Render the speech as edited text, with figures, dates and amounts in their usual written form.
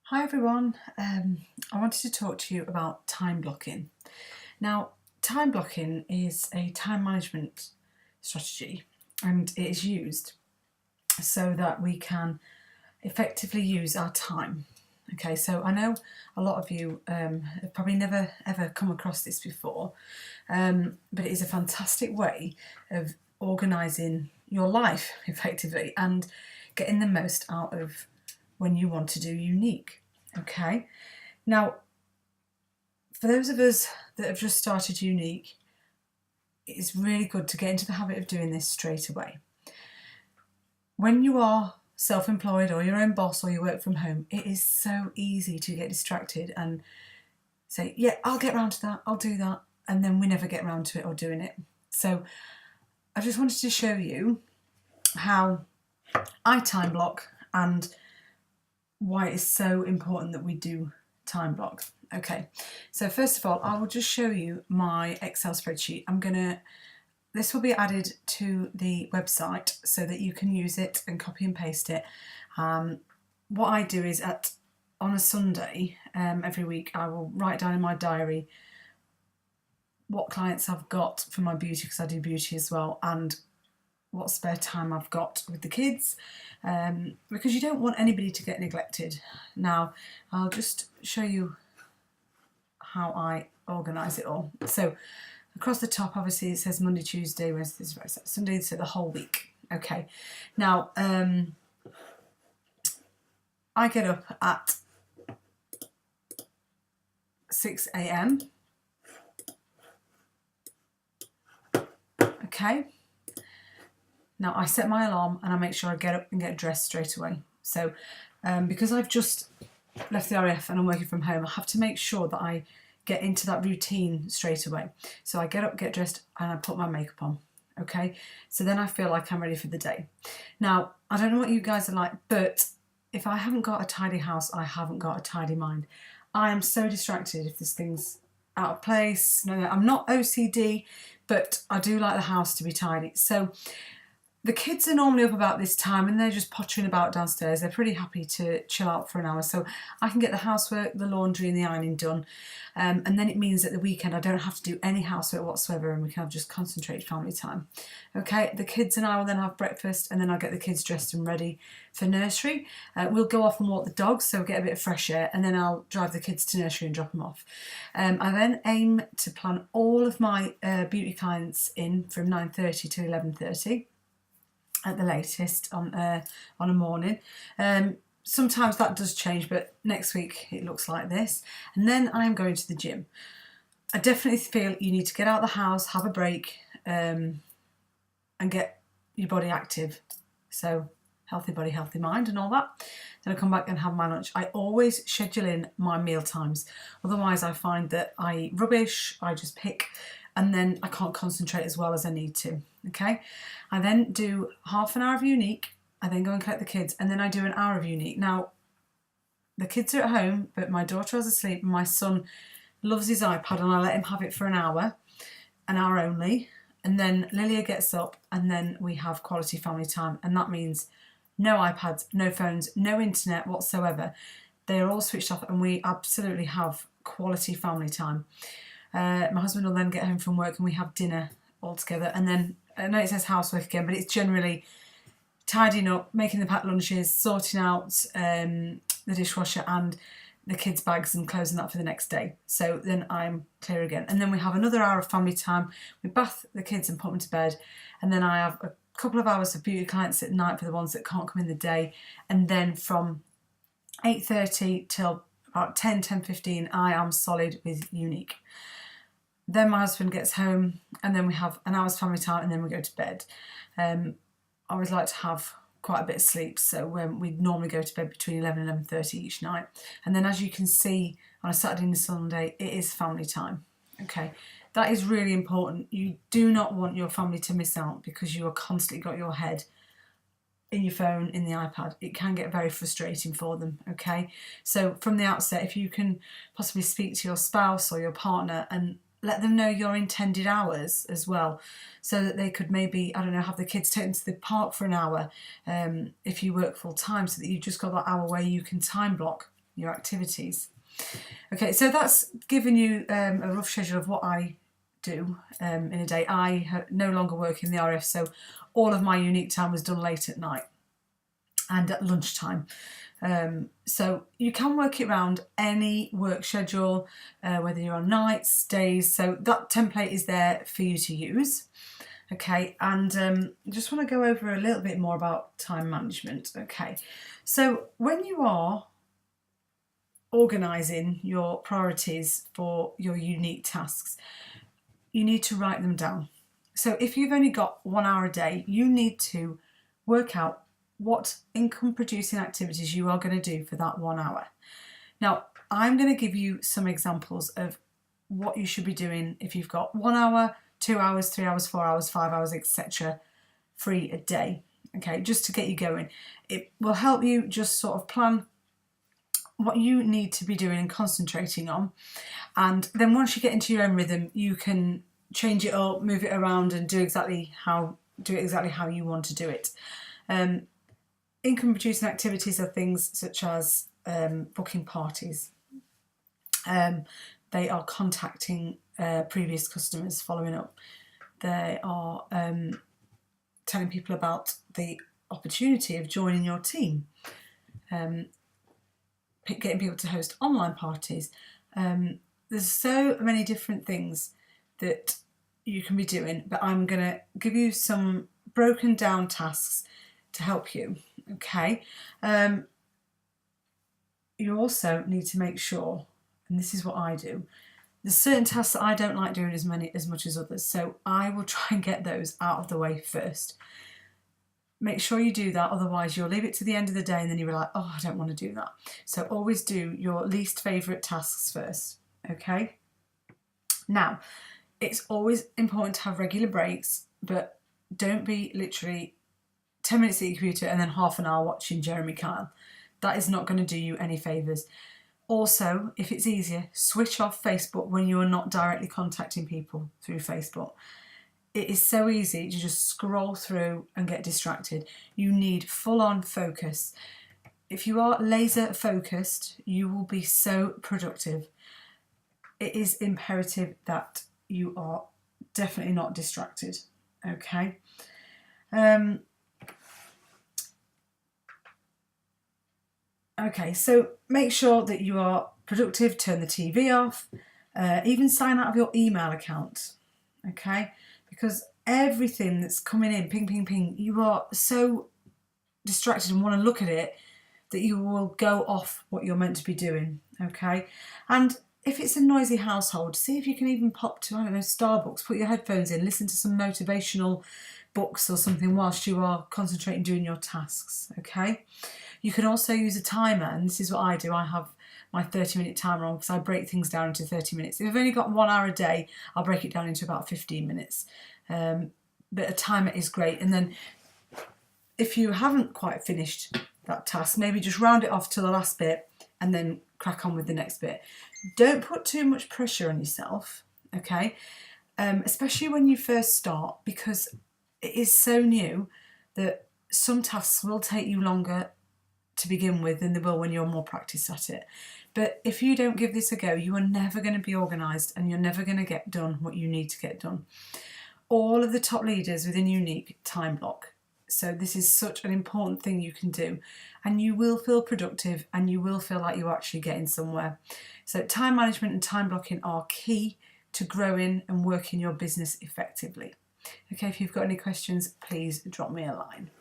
Hi everyone, I wanted to talk to you about time blocking. Now, time blocking is a time management strategy and it is used so that we can effectively use our time. Okay, so I know a lot of you have probably never ever come across this before, but it is a fantastic way of organising your life effectively and getting the most out of when you want to do unique. Okay, now for those of us that have just started unique, it's really good to get into the habit of doing this straight away. When you are self-employed or your own boss or you work from home, it is so easy to get distracted and say, yeah, I'll get around to that, I'll do that, and then we never get around to it or doing it. So I just wanted to show you how I time block and why it's so important that we do time block. Okay, so first of all, I will just show you my Excel spreadsheet. This will be added to the website so that you can use it and copy and paste it. What I do is on a Sunday every week, I will write down in my diary what clients I've got for my beauty, because I do beauty as well, and what spare time I've got with the kids, because you don't want anybody to get neglected. Now, I'll just show you how I organise it all. So across the top, obviously, it says Monday, Tuesday, Wednesday, Thursday, Sunday, so the whole week. Okay, now I get up at 6 a.m. Okay, now I set my alarm and I make sure I get up and get dressed straight away. So because I've just left the RAF and I'm working from home, I have to make sure that I get into that routine straight away. So I get up, get dressed, and I put my makeup on. Okay, so then I feel like I'm ready for the day. Now, I don't know what you guys are like, but if I haven't got a tidy house, I haven't got a tidy mind. I am so distracted if there's things out of place. No, I'm not OCD, but I do like the house to be tidy. So the kids are normally up about this time and they're just pottering about downstairs. They're pretty happy to chill out for an hour. So I can get the housework, the laundry and the ironing done. And then it means that the weekend I don't have to do any housework whatsoever and we can have just concentrated family time. Okay, the kids and I will then have breakfast and then I'll get the kids dressed and ready for nursery. We'll go off and walk the dogs, so we'll get a bit of fresh air, and then I'll drive the kids to nursery and drop them off. I then aim to plan all of my beauty clients in from 9:30 to 11:30. At the latest on a morning. Sometimes that does change, but next week it looks like this. And then I'm going to the gym. I definitely feel you need to get out of the house, have a break, and get your body active. So healthy body, healthy mind and all that. Then I come back and have my lunch. I always schedule in my meal times. Otherwise I find that I eat rubbish, I just pick, and then I can't concentrate as well as I need to. Okay, I then do half an hour of unique. I then go and collect the kids, and then I do an hour of unique. Now, the kids are at home, but my daughter is asleep, and my son loves his iPad, and I let him have it for an hour only. And then Lilia gets up, and then we have quality family time, and that means no iPads, no phones, no internet whatsoever. They are all switched off, and we absolutely have quality family time. My husband will then get home from work, and we have dinner all together, and then I know it says housework again, but it's generally tidying up, making the packed lunches, sorting out the dishwasher and the kids' bags and closing that for the next day. So then I'm clear again. And then we have another hour of family time. We bath the kids and put them to bed. And then I have a couple of hours of beauty clients at night for the ones that can't come in the day. And then from 8:30 till about 10:15, I am solid with unique. Then my husband gets home and then we have an hour's family time and then we go to bed. I always like to have quite a bit of sleep, so we normally go to bed between 11 and 11:30 each night. And then as you can see on a Saturday and a Sunday, it is family time. Okay, that is really important. You do not want your family to miss out because you are constantly got your head in your phone, in the iPad. It can get very frustrating for them, okay? So from the outset, if you can possibly speak to your spouse or your partner and let them know your intended hours as well, so that they could maybe, I don't know, have the kids taken to the park for an hour if you work full time, so that you've just got that hour where you can time block. your activities. Okay, so that's given you a rough schedule of what I do in a day. I no longer work in the RF, so all of my unique time was done late at night and at lunchtime. So you can work it around any work schedule, whether you're on nights, days. So that template is there for you to use. Okay, and I just want to go over a little bit more about time management. Okay, so when you are organising your priorities for your unique tasks, you need to write them down. So if you've only got 1 hour a day, you need to work out what income producing activities you are going to do for that 1 hour. Now, I'm going to give you some examples of what you should be doing if you've got 1 hour, 2 hours, 3 hours, 4 hours, 5 hours, etc. free a day. Okay, just to get you going. It will help you just sort of plan what you need to be doing and concentrating on, and then once you get into your own rhythm, you can change it up, move it around, and do it exactly how you want to do it. Income producing activities are things such as booking parties. They are contacting previous customers, following up. They are telling people about the opportunity of joining your team. Getting people to host online parties. There's so many different things that you can be doing, but I'm going to give you some broken down tasks to help you. Okay. You also need to make sure, and this is what I do, there's certain tasks that I don't like doing as much as others, so I will try and get those out of the way first. Make sure you do that, otherwise you'll leave it to the end of the day and then you'll be like, oh, I don't want to do that. So always do your least favourite tasks first, okay? Now, it's always important to have regular breaks, but don't be literally 10 minutes at your computer and then half an hour watching Jeremy Kyle. That is not going to do you any favours. Also, if it's easier, switch off Facebook when you are not directly contacting people through Facebook. It is so easy to just scroll through and get distracted. You need full-on focus. If you are laser focused, you will be so productive. It is imperative that you are definitely not distracted, okay? Okay, so make sure that you are productive, turn the TV off, even sign out of your email account, okay? Because everything that's coming in, ping, ping, ping, you are so distracted and want to look at it that you will go off what you're meant to be doing, okay? And if it's a noisy household, see if you can even pop to, I don't know, Starbucks, put your headphones in, listen to some motivational books or something whilst you are concentrating doing your tasks, okay? You can also use a timer, and this is what I do. I have my 30-minute timer on because I break things down into 30 minutes. If I've only got 1 hour a day, I'll break it down into about 15 minutes. But a timer is great. And then if you haven't quite finished that task, maybe just round it off to the last bit and then crack on with the next bit. Don't put too much pressure on yourself, okay? Especially when you first start, because it is so new that some tasks will take you longer to begin with than they will when you're more practiced at it. But if you don't give this a go, you are never going to be organised and you're never going to get done what you need to get done. All of the top leaders within Unique time block. So this is such an important thing you can do, and you will feel productive and you will feel like you're actually getting somewhere. So time management and time blocking are key to growing and working your business effectively. Okay, if you've got any questions, please drop me a line.